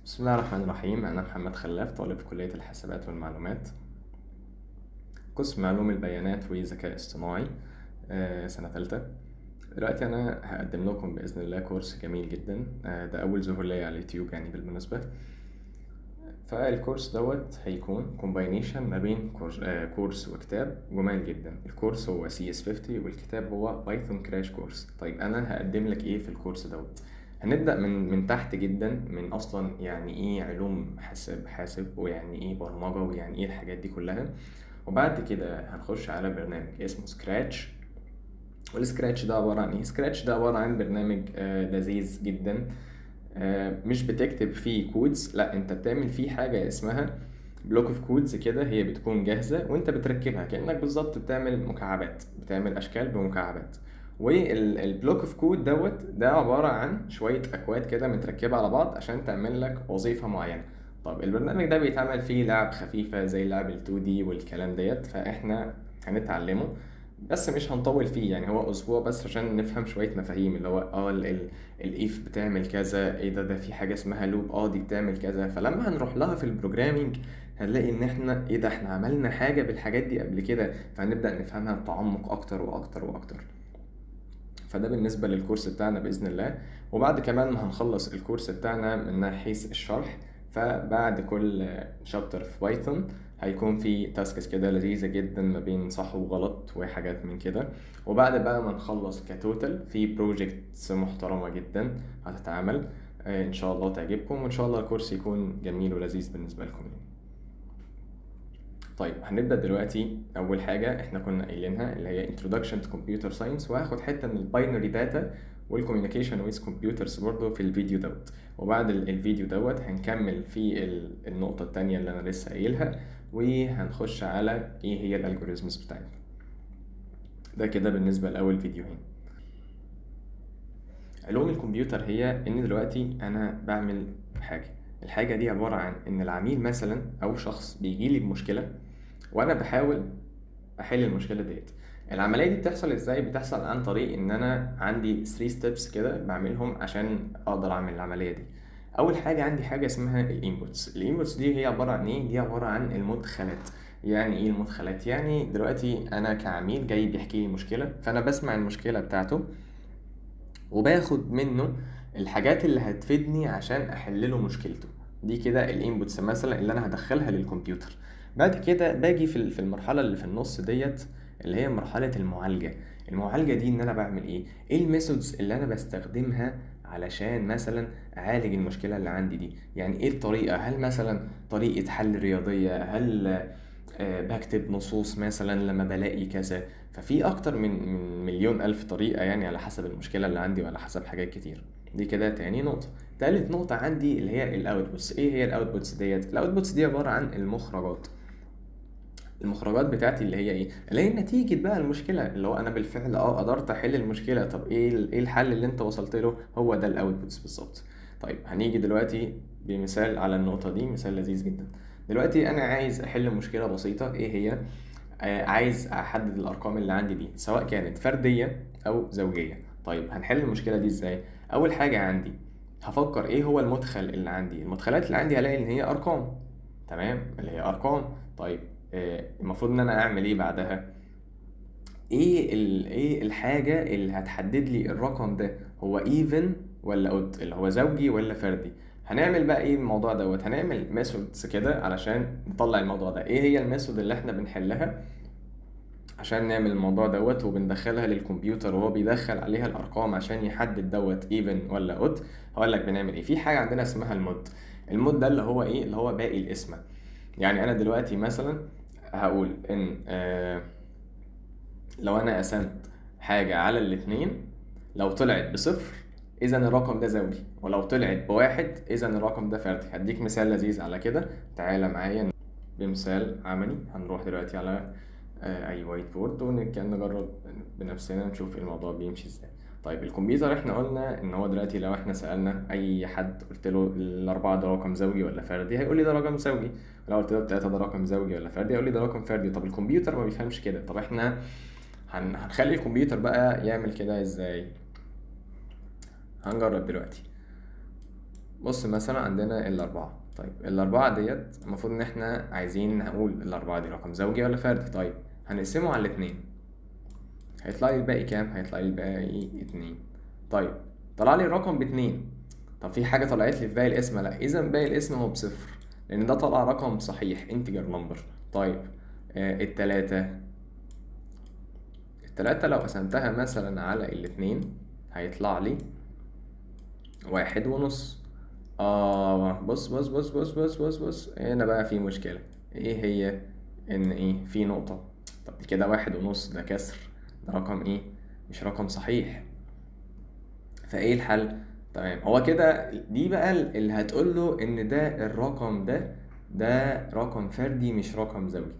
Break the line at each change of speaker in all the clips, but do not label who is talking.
بسم الله الرحمن الرحيم. أنا محمد خلاف، طالب في كلية الحاسبات والمعلومات، قسم علوم البيانات وذكاء اصطناعي، سنة تالتة. دلوقتي أنا هقدم لكم بإذن الله كورس جميل جدا. ده أول ظهور ليا على اليوتيوب يعني بالمناسبة. فالكورس دوت هيكون كومباينيشن ما بين كورس وكتاب جمال جدا. الكورس هو CS50 والكتاب هو بايثون كراش كورس. طيب أنا هقدم لك إيه في الكورس دوت؟ هنبدأ من تحت جدا، من أصلا يعني إيه علوم حاسب ويعني إيه برمجة ويعني إيه الحاجات دي كلها. وبعد كده هنخش على برنامج اسمه سكراتش. والسكراتش ده عبارة عن إيه؟ سكراتش ده عبارة عن برنامج لذيذ جدا. مش بتكتب فيه كودز، لا انت بتعمل فيه حاجة اسمها بلوك اوف كودز كده. هي بتكون جاهزة وانت بتركبها كأنك بالظبط بتعمل مكعبات، بتعمل اشكال بمكعبات. والبلوك اوف كود ده عبارة عن شوية اكواد كده متركبة على بعض عشان تعمل لك وظيفة معينة. طب البرنامج ده بيتعمل فيه لعب خفيفة زي لعب ال 2D والكلام ديت، فاحنا هنتعلمه بس مش هنطول فيه. يعني هو اسبوع بس عشان نفهم شويه مفاهيم، اللي هو الايف بتعمل كذا، ايه ده في حاجه اسمها لوب، دي بتعمل كذا. فلما هنروح لها في البروجرامينج هنلاقي ان احنا ايه ده، احنا عملنا حاجه بالحاجات دي قبل كده، فهنبدا نفهمها بتعمق اكتر واكتر واكتر. فده بالنسبه للكورس بتاعنا باذن الله. وبعد كمان ما هنخلص الكورس بتاعنا من حيث الشرح، فبعد كل شابتر في بايثون هيكون في تاسكس كده لذيذة جدا ما بين صح وغلط وحاجات من كده. وبعد بقى ما نخلص كتوتال في بروجيكتس محترمة جدا هتتعمل. ان شاء الله تعجبكم، وان شاء الله الكورس يكون جميل ولذيذ بالنسبة لكم يعني. طيب هنبدأ دلوقتي. أول حاجة احنا كنا قايلينها اللي هي Introduction to Computer Science، وهاخد حتة من الباينري داتا والكوميونيكيشن ويز كمبيوترز برضه في الفيديو دوت. وبعد الفيديو دوت هنكمل في النقطة التانية اللي أنا لسه قايلها، وهنخش على إيه هي الألجوريزمز بتاعتنا. ده كده بالنسبة لأول فيديوهين. علوم الكمبيوتر هي إن دلوقتي أنا بعمل الحاجة دي عبارة عن إن العميل مثلا أو شخص بيجيلي بمشكلة وأنا بحاول احل المشكله ديت. العمليه دي بتحصل ازاي؟ بتحصل عن طريق ان انا عندي 3 ستيبس كده بعملهم عشان اقدر اعمل العمليه دي. اول حاجه عندي حاجه اسمها الانبوتس دي هي عباره عن ايه؟ دي عباره عن المدخلات. يعني ايه المدخلات؟ يعني دلوقتي انا كعميل جاي بيحكي لي مشكله، فانا بسمع المشكله بتاعته وباخد منه الحاجات اللي هتفيدني عشان احل له مشكلته. دي كده الانبوتس مثلا اللي انا هدخلها للكمبيوتر. بعد كده باجي في المرحله اللي في النص ديت اللي هي مرحله المعالجه دي ان انا بعمل ايه الميثودز اللي انا بستخدمها علشان مثلا اعالج المشكله اللي عندي دي. يعني ايه الطريقه؟ هل مثلا طريقه حل رياضيه؟ هل بكتب نصوص مثلا لما بلاقي كذا؟ ففي اكتر من مليون الف طريقة يعني على حسب المشكلة اللي عندي وعلى حسب حاجات كتير. دي كده تاني نقطة. تالت نقطة عندي اللي هي الاوتبوتس. ايه هي الاوتبوتس ديت؟ الاوتبوتس دي عبارة عن المخرجات بتاعتي اللي هي ايه؟ اللي هي نتيجة بقى المشكلة، اللي هو انا بالفعل قدرت احل المشكلة. طب ايه الحل اللي انت وصلت له؟ هو ده الاوتبوتس بالظبط. طيب هنيجي دلوقتي بمثال على النقطة دي، مثال لذيذ جدا. دلوقتي انا عايز احل مشكلة بسيطة. ايه هي؟ عايز احدد الارقام اللي عندي دي سواء كانت فردية او زوجية. طيب هنحل المشكلة دي ازاي؟ اول حاجة عندي هفكر ايه هو المدخل اللي عندي. المدخلات اللي عندي هلاقي ان هي ارقام، تمام، اللي هي ارقام. طيب المفروض ان انا اعمل ايه بعدها؟ ايه الحاجة اللي هتحدد لي الرقم ده هو even ولا odd، اللي هو زوجي ولا فردي؟ هنعمل بقى ايه الموضوع دوت؟ هنعمل ميثودز كده علشان نطلع الموضوع ده. ايه هي الميثود اللي احنا بنحلها عشان نعمل الموضوع دوت وبندخلها للكمبيوتر وهو بيدخل عليها الارقام عشان يحدد دوت even ولا odd؟ هقول لك بنعمل ايه. في حاجة عندنا اسمها المود ده اللي هو ايه؟ اللي هو باقي القسمة. يعني انا دلوقتي مثلا هقول ان لو انا قسمت حاجة على الاتنين، لو طلعت بصفر اذا الرقم ده زوجي، ولو طلعت بواحد اذا الرقم ده فردي. هديك مثال لذيذ على كده. تعالى معايا بمثال عملي. هنروح دلوقتي على اي وايت بورد ونجرب بنفسنا نشوف الموضوع بيمشي ازاي. طيب الكمبيوتر احنا قلنا ان هو دلوقتي لو احنا سألنا اي حد قلت له الاربعة ده رقم زوجي ولا فردي هيقول لي ده رقم زوجي. لو قلت له التلاتة ده رقم زوجي ولا فردي هيقول لي ده رقم فردي. طب الكمبيوتر ما بيفهمش كده. طب احنا هنخلي الكمبيوتر بقى يعمل كده ازاي؟ هنجرب دلوقتي. بص مثلا عندنا الأربعة. طيب الأربعة ديت المفروض إن إحنا عايزين نقول الأربعة دي رقم زوجي ولا فردي. طيب هنقسمه على الاتنين، هيطلع لي الباقي كام؟ هيطلع لي الباقي اتنين. طيب طلع لي الرقم باتنين. طب في حاجة طلعت لي في باقي القسمة؟ لأ، إذا باقي القسمة هو بصفر، لأن ده طلع رقم صحيح integer number. طيب التلاتة، التلاتة لو قسمتها مثلا على الاتنين هيطلع لي 1.5. بص هنا بقى في مشكلة. ايه هي؟ ان ايه؟ في نقطة. طب دي كده 1.5، ده كسر، ده رقم ايه؟ مش رقم صحيح. فايه الحل؟ تمام، هو كده دي بقى اللي هتقول له ان ده الرقم ده رقم فردي مش رقم زوجي.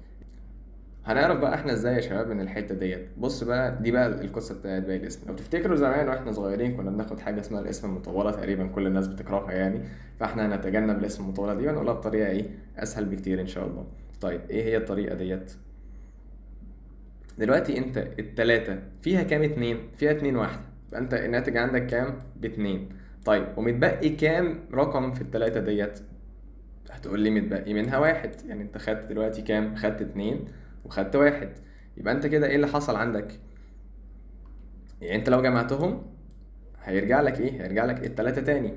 هنعرف بقى احنا ازاي يا شباب من الحته ديت. بص بقى، دي بقى القصه بتاعت باقي الاسم. لو تفتكروا زمان واحنا صغيرين كنا بناخد حاجه اسمها الاسم المطوله، تقريبا كل الناس بتكرهها يعني، فاحنا هنتجنب الاسم المطوله دي ونقولها بطريقه ايه؟ اسهل بكتير ان شاء الله. طيب ايه هي الطريقه ديت؟ دلوقتي انت التلاتة فيها كام؟ اتنين، فيها اتنين واحدة، يبقى انت الناتج عندك كام؟ باتنين. طيب ومتبقي كام رقم في التلاتة ديت؟ هتقول لي متبقي منها واحد، يعني انت خدت دلوقتي كام؟ خدت اتنين وخدت واحد. يبقى انت كده ايه اللي حصل عندك؟ يعني انت لو جمعتهم هيرجع لك ايه؟ هيرجع لك التلاتة تاني.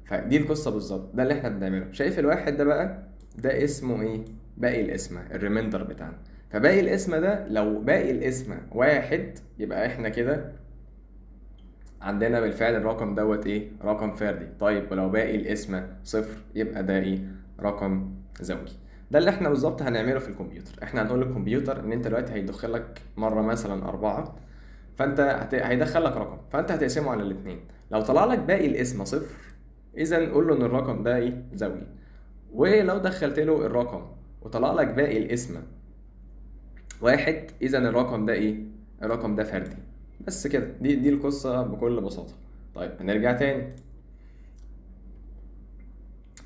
فدي القصة بالظبط، ده اللي احنا بنعمله. شايف الواحد ده بقى؟ ده اسمه ايه؟ باقي القسمة، الريميندر بتاعنا. فباقي القسمة ده لو باقي القسمة واحد يبقى احنا كده عندنا بالفعل الرقم دوت ايه؟ رقم فردي. طيب ولو باقي القسمة صفر يبقى ده ايه؟ رقم زوجي. ده اللي احنا بالظبط هنعمله في الكمبيوتر. احنا هنقول للكمبيوتر ان انت دلوقتي هيدخلك مرة مثلا 4، فانت هيدخلك رقم، فانت هتقسمه على الاتنين. لو طلع لك باقي القسمة صفر، اذا قول له ان الرقم ده ايه؟ زوجي. ولو دخلت له الرقم وطلع لك باقي القسمة واحد، اذا الرقم ده ايه؟ الرقم ده فردي. بس كده، دي القصة بكل بساطة. طيب هنرجع تاني.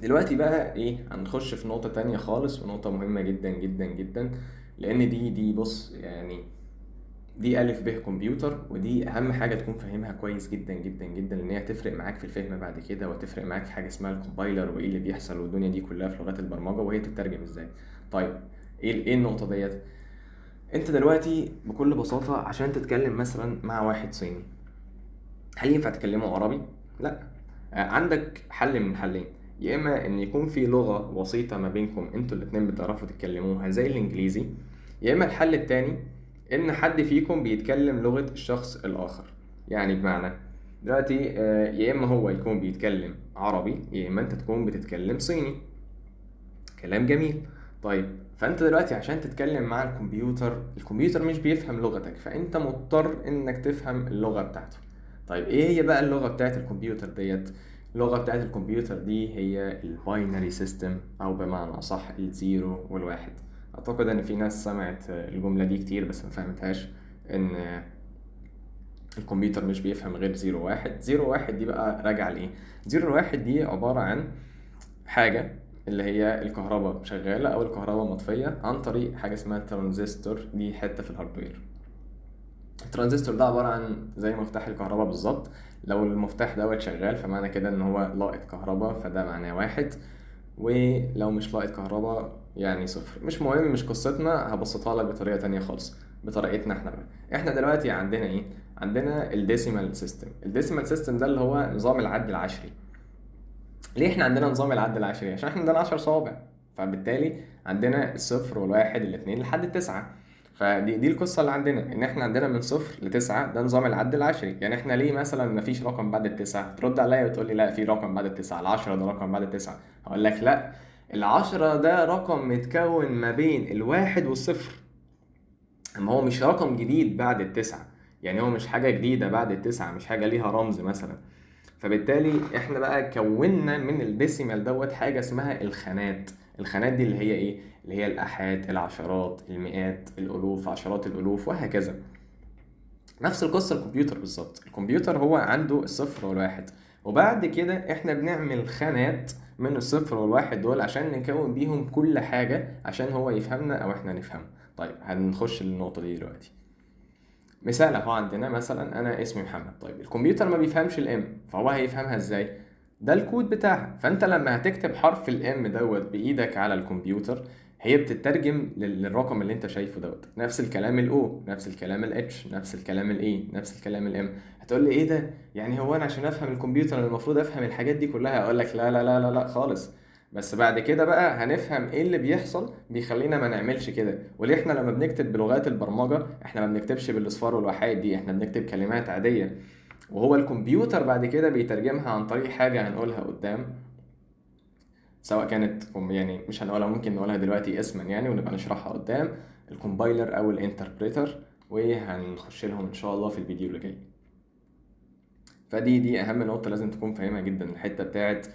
دلوقتي بقى ايه؟ هنخش في نقطة تانية خالص، ونقطة مهمة جدا جدا جدا، لان دي بص يعني دي ألف ب كمبيوتر، ودي أهم حاجة تكون فاهمها كويس جدا جدا جدا، لأن هي هتفرق معاك في الفهم بعد كده، وتفرق معاك في حاجة اسمها الكومبايلر، وإيه اللي بيحصل والدنيا دي كلها في لغات البرمجة وهي تترجم إزاي. طيب إيه النقطة ديت؟ أنت دلوقتي بكل بساطة عشان تتكلم مثلا مع واحد صيني، هل ينفع تكلمه عربي؟ لا. عندك حل من حلين. يا اما ان يكون في لغة وسيطة ما بينكم انتوا الاتنين بتعرفوا تتكلموها زي الانجليزي، يا اما الحل التاني ان حد فيكم بيتكلم لغة الشخص الاخر. يعني بمعنى دلوقتي يا اما هو يكون بيتكلم عربي، يا اما انت تكون بتتكلم صيني. كلام جميل. طيب فانت دلوقتي عشان تتكلم مع الكمبيوتر مش بيفهم لغتك، فانت مضطر انك تفهم اللغة بتاعته. طيب ايه هي بقى اللغة بتاعت الكمبيوتر ديت؟ اللغة بتاعت الكمبيوتر دي هي الباينري سيستم، او بمعنى اصح الزيرو والواحد. اعتقد ان في ناس سمعت الجملة دي كتير بس ما فهمتهاش، ان الكمبيوتر مش بيفهم غير زيرو واحد. زيرو واحد دي بقى راجعة لايه؟ زيرو واحد دي عبارة عن حاجة اللي هي الكهرباء شغالة أو الكهرباء مطفية عن طريق حاجة اسمها ترانزستور، دي حتة في الهاردوير. الترانزستور ده عبارة عن زي مفتاح الكهرباء بالظبط. لو المفتاح دوت شغال فمعنى كده إن هو لاقط كهرباء، فده معناه واحد. ولو مش لاقط كهرباء يعني صفر. مش مهم، مش قصتنا، هبسطها لك بطريقة تانية خالص، بطريقتنا احنا بقى. احنا دلوقتي عندنا ايه؟ عندنا الديسيمال سيستم. الديسيمال سيستم ده اللي هو نظام العد العشري. ليه احنا عندنا نظام العد العشري؟ عشان احنا عندنا 10 صوابع، فبالتالي عندنا الصفر والواحد الاتنين لحد التسعة. فدي القصة اللي عندنا، ان احنا عندنا من صفر لتسعة، ده نظام العد العشري. يعني احنا ليه مثلا مفيش رقم بعد التسعة؟ ترد عليا وتقول لي لا في رقم بعد التسعة، العشرة ده رقم بعد التسعة. هقول لك لا، العشرة ده رقم متكون ما بين الواحد والصفر، اما هو مش رقم جديد بعد التسعة. يعني هو مش حاجة جديدة بعد التسعة، مش حاجة ليها رمز مثلا. فبالتالي احنا بقى كونا من الديسيمال دوت حاجة اسمها الخانات. الخانات دي اللي هي ايه؟ اللي هي الآحاد، العشرات، المئات، الألوف، عشرات الألوف، وهكذا. نفس القصة الكمبيوتر بالظبط. الكمبيوتر هو عنده الصفر والواحد، وبعد كده احنا بنعمل خانات من الصفر والواحد دول عشان نكون بيهم كل حاجة عشان هو يفهمنا أو احنا نفهمه. طيب هنخش للنقطة دي دلوقتي. مثال اهو، عندنا مثلا انا اسمي محمد. طيب الكمبيوتر ما بيفهمش الام، فهو هيفهمها ازاي؟ ده الكود بتاعها. فانت لما هتكتب حرف الام دوت بايدك على الكمبيوتر، هي بتترجم للرقم اللي انت شايفه دوت. نفس الكلام الاو، نفس الكلام الاتش، نفس الكلام الاي، نفس الكلام الام. هتقول لي ايه ده؟ يعني هو انا عشان افهم الكمبيوتر أنا المفروض افهم الحاجات دي كلها؟ اقول لك لا لا لا لا لا خالص. بس بعد كده بقى هنفهم ايه اللي بيحصل بيخلينا ما نعملش كده، وليه احنا لما بنكتب بلغات البرمجة احنا ما بنكتبش بالاصفار والوحيد دي، احنا بنكتب كلمات عادية. وهو الكمبيوتر بعد كده بيترجمها عن طريق حاجة هنقولها قدام، سواء كانت يعني مش هنقولها، ممكن نقولها دلوقتي اسما يعني ونبقى نشرحها قدام، الكومبايلر او الانتربريتر، وهنخش لهم ان شاء الله في الفيديو اللي جاي. فدي اهم نقطة لازم تكون فاهمها جدا، الحتة بتاعت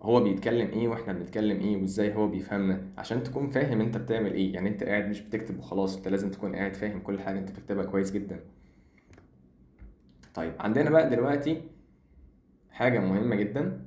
هو بيتكلم ايه واحنا بنتكلم ايه وازاي هو بيفهمنا، عشان تكون فاهم انت بتعمل ايه. يعني انت قاعد مش بتكتب وخلاص، انت لازم تكون قاعد فاهم كل حاجة انت بتكتبها كويس جدا. طيب عندنا بقى دلوقتي حاجة مهمة جدا،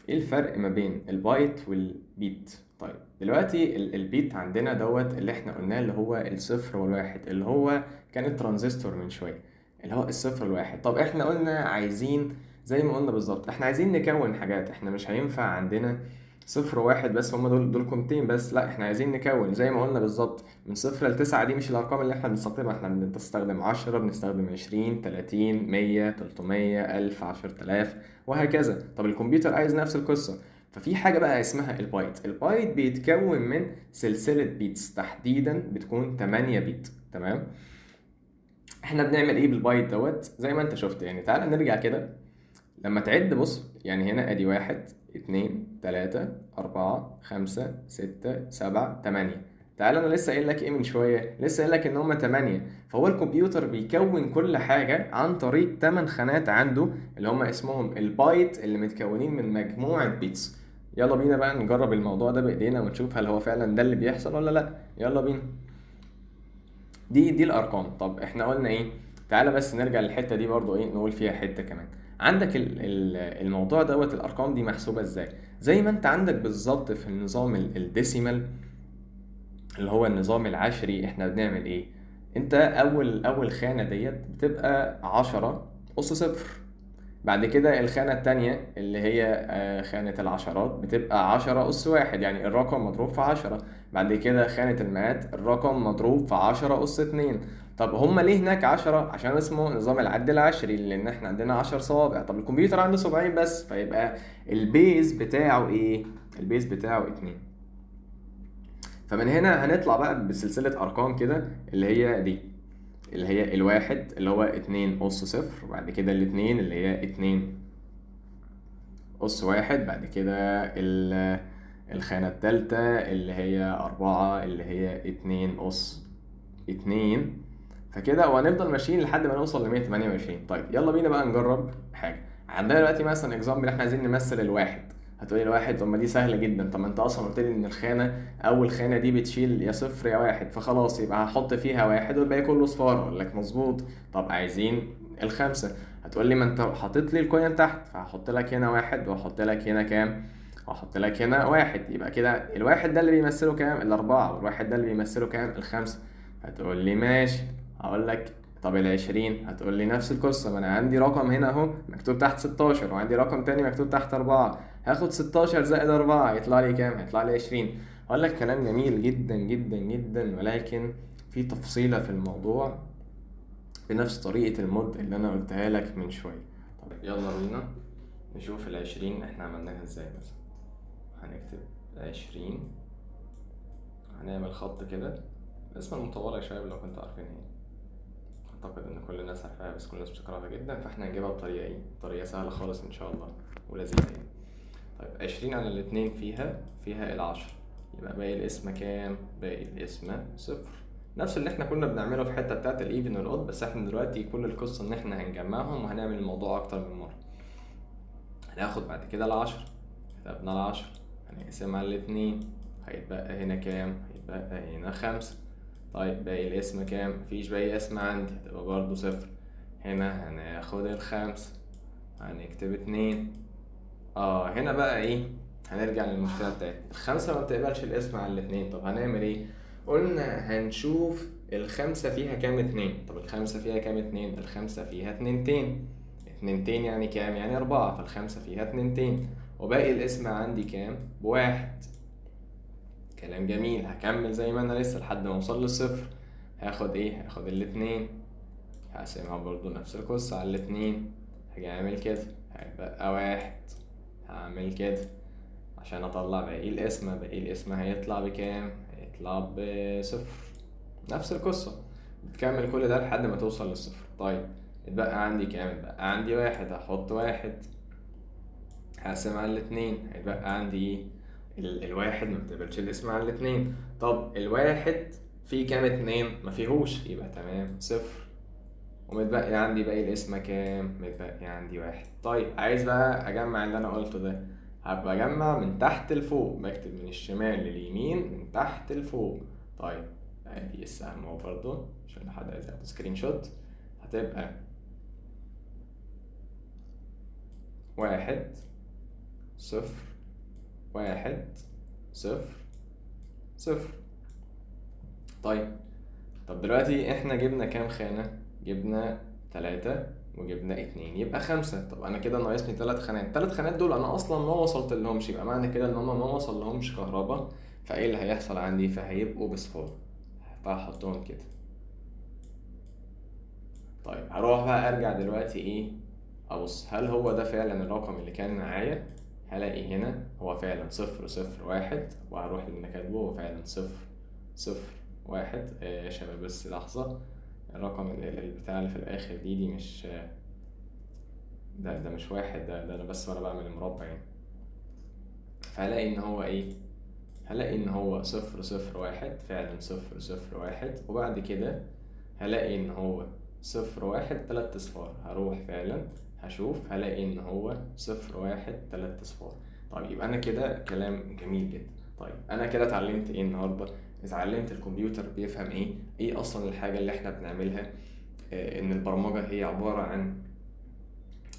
ايه الفرق ما بين البايت والبيت؟ طيب دلوقتي البيت عندنا دوت اللي احنا قلناه اللي هو الصفر والواحد، اللي هو كان الترانزستور من شوية، اللي هو الصفر والواحد. طب احنا قلنا عايزين زي ما قلنا بالظبط، احنا عايزين نكون حاجات، احنا مش هينفع عندنا صفر وواحد بس، هما دول قيمتين بس، لا احنا عايزين نكون زي ما قلنا بالظبط من صفر لتسعة. دي مش الارقام اللي احنا بنستخدمها، احنا بنستخدم 10، بنستخدم 20، 30، 100، 300، 1000، 10000 وهكذا. طب الكمبيوتر عايز نفس القصة. ففي حاجة بقى اسمها البايت. البايت بيتكون من سلسلة بيتس، تحديدا بتكون 8 بيت. تمام. احنا بنعمل ايه بالبايت دوت؟ زي ما انت شفت يعني، تعال نرجع كده لما تعد. بص يعني هنا ادي 1، 2، 3، 4، 5، 6، 7، 8. تعال انا لسه قايل لك ايه من شويه؟ لسه قايل لك ان هما 8. فهو الكمبيوتر بيكون كل حاجه عن طريق 8 خانات عنده، اللي هما اسمهم البايت، اللي متكونين من مجموعه بيتس. يلا بينا بقى نجرب الموضوع ده بايدينا ونشوف هل هو فعلا ده اللي بيحصل ولا لا. يلا بينا. دي الارقام. طب احنا قلنا ايه؟ تعالى بس نرجع للحته دي برضو، ايه نقول فيها حته كمان. عندك الموضوع دوت، الارقام دي محسوبه ازاي؟ زي ما انت عندك بالظبط في النظام الديسيمال، اللي هو النظام العشري. احنا بنعمل ايه؟ انت اول خانه ديت بتبقى 10 اس صفر. بعد كده الخانة التانية اللي هي خانة العشرات بتبقى 10 أس واحد، يعني الرقم مضروب في 10. بعد كده خانة المئات الرقم مضروب في 10 أس اتنين. طب هما ليه هناك 10؟ عشان اسمه نظام العد العشري، لأن احنا عندنا 10 صوابع. طب الكمبيوتر عنده صباعين بس، فيبقى البيز بتاعه ايه؟ البيز بتاعه 2. فمن هنا هنطلع بقى بسلسلة أرقام كده، اللي هي دي، اللي هي الواحد اللي هو 2 أس صفر، وبعد كده الاتنين اللي هي 2 أس واحد، بعد كده الخانة التالتة اللي هي 4 اللي هي 2 أس 2. فكده وهنفضل ماشيين لحد ما نوصل ل128. طيب يلا بينا بقى نجرب حاجة. عندنا دلوقتي مثلا اكزامبل، احنا عايزين نمثل الواحد. هتقولي الواحد؟ طب ما دي سهلة جدا. طب ما انت اصلا قلت لي ان اول خانة دي بتشيل يا صفر يا واحد، فخلاص يبقى هحط فيها واحد والباقي كله صفار. اقول لك مظبوط. طب عايزين الخمسة. هتقول لي ما انت حاطط لي القيم تحت، فهحط لك هنا واحد واحط لك هنا كام، واحط لك هنا واحد. يبقى كده الواحد ده اللي بيمثله كام؟ الاربعة. والواحد ده اللي بيمثله كام؟ الخمسة. هتقول لي ماشي. هقول لك طب ال20؟ هتقول لي نفس القصة، ما انا عندي رقم هنا اهو مكتوب تحت 16، وعندي رقم تاني مكتوب تحت 4. هاخد 16 زائد 4 يطلع لي كام؟ هيطلع لي 20. هقول لك كلام جميل جدا جدا جدا، ولكن في تفصيلة في الموضوع بنفس طريقة المود اللي انا قلتها لك من شوية. طب يلا بينا نشوف ال20 احنا عملناها ازاي. مثلا هنكتب 20، هنعمل خط كده. الاسم المطولة يا شباب لو كنتوا عارفين ايه، اعتقد ان كل الناس عارفاها بس كل الناس بتكرهها جدا، فاحنا هنجيبها بطريقة ايه؟ طريقة سهلة خالص ان شاء الله ولذيذة يعني. طيب 20 على الاتنين فيها العشر، يبقى باقي الاسم كام؟ باقي الاسم صفر. نفس اللي احنا كنا بنعمله في حتة بتاعت الايفن والاود، بس احنا دلوقتي كل القصة ان احنا هنجمعهم وهنعمل الموضوع اكتر من مرة. هناخد بعد كده العشر، كتبنا العشر، هنقسم على الاتنين، هيتبقى هنا كام؟ هيتبقى هنا 5. طيب باقي الاسم كام؟ مفيش باقي اسم عندي، هتبقى برضو صفر. هنا هناخد الخمسة، هنكتب 2. هنا بقى ايه؟ هنرجع للمشكلة بتاعتنا، الخمسة ما بتقبلش الاسم على الاتنين. طب هنعمل ايه؟ قلنا هنشوف الخمسة فيها كام 2. طب الخمسة فيها كام 2؟ الخمسة فيها 2 2 يعني كام؟ يعني 4. فالخمسة فيها 2. وباقي الاسم عندي كام؟ بواحد. كلام جميل. هكمل زي ما انا لسه لحد ما اوصل للصفر. هاخد ايه؟ هاخد الاتنين، هقسمها برضو نفس القصة على الاتنين، هاجي اعمل كده هيبقى واحد. هعمل كده عشان اطلع باقي القسمة. باقي القسمة هيطلع بكام؟ هيطلع بصفر. نفس القصة، بتكمل كل ده لحد ما توصل للصفر. طيب اتبقى عندي كام؟ اتبقى عندي واحد. هحط واحد، هقسم على الاتنين، هيتبقى عندي ايه؟ الواحد ما بتقبلش الاسم على الاتنين. طب الواحد فيه كام اتنين؟ ما فيهوش، يبقى تمام صفر. ومتبقي عندي باقي الاسم كام؟ متبقي عندي واحد. طيب عايز بقى اجمع اللي انا قلته ده، هبقى اجمع من تحت لفوق، بكتب من الشمال لليمين من تحت لفوق. طيب ادي السهم اهو برضه عشان لو حد عايز ياخد سكرين شوت. هتبقى واحد صفر واحد صفر صفر. طيب طب دلوقتي احنا جبنا كام خانة؟ جبنا 3 وجبنا 2، يبقى 5. طب انا كده ناقصني 3 خانات. 3 خانات دول انا اصلا ما وصلت لهمش، يبقى معنى كده ان هما ما وصل لهمش كهرباء. فايه اللي هيحصل عندي؟ فهيبقوا بصفار، فهحطهم كده. طيب هروح بقى ارجع دلوقتي ايه؟ ابص هل هو ده فعلا الرقم اللي كان معايا؟ هلاقي هنا هو فعلا صفر صفر واحد، وهروح اللي انا كاتبه هو فعلا صفر صفر واحد. يا شباب بس لحظة، الرقم البتاع اللي في الاخر دي مش ده مش واحد، ده انا بس وانا بعمل المربع يعني. فهلاقي ان هو ايه؟ هلاقي ان هو صفر صفر واحد، فعلا صفر صفر واحد. وبعد كده هلاقي ان هو صفر واحد 3 اصفار. هروح فعلا هشوف، هلاقي ان هو صفر واحد 3 اصفار. طيب يبقى انا كده كلام جميل جدا. طيب انا كده اتعلمت ايه النهارده؟ اتعلمت الكمبيوتر بيفهم ايه اصلا الحاجه اللي احنا بنعملها. ان البرمجه هي عباره عن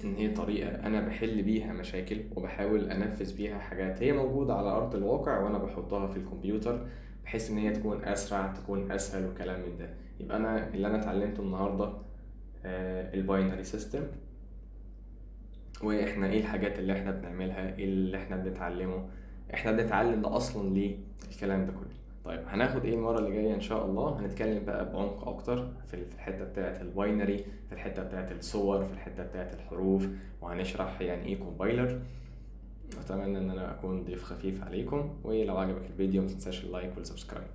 ان هي طريقة انا بحل بيها مشاكل وبحاول انفذ بيها حاجات هي موجودة على ارض الواقع، وانا بحطها في الكمبيوتر بحيث ان هي تكون اسرع، تكون اسهل، وكلام من ده. يبقى انا اللي انا اتعلمته النهاردة الباينري سيستم، واحنا ايه الحاجات اللي احنا بنعملها، ايه اللي احنا بنتعلمه، احنا بنتعلم ده اصلا ليه، الكلام ده كله. طيب هناخد ايه المرة اللي جاية؟ ان شاء الله هنتكلم بقى بعمق اكتر في الحتة بتاعة الباينري، في الحتة بتاعة الصور، في الحتة بتاعة الحروف، وهنشرح يعني ايه كومبايلر. اتمنى ان انا اكون ضيف خفيف عليكم، ولو عجبك الفيديو متنساش اللايك والسبسكرايب.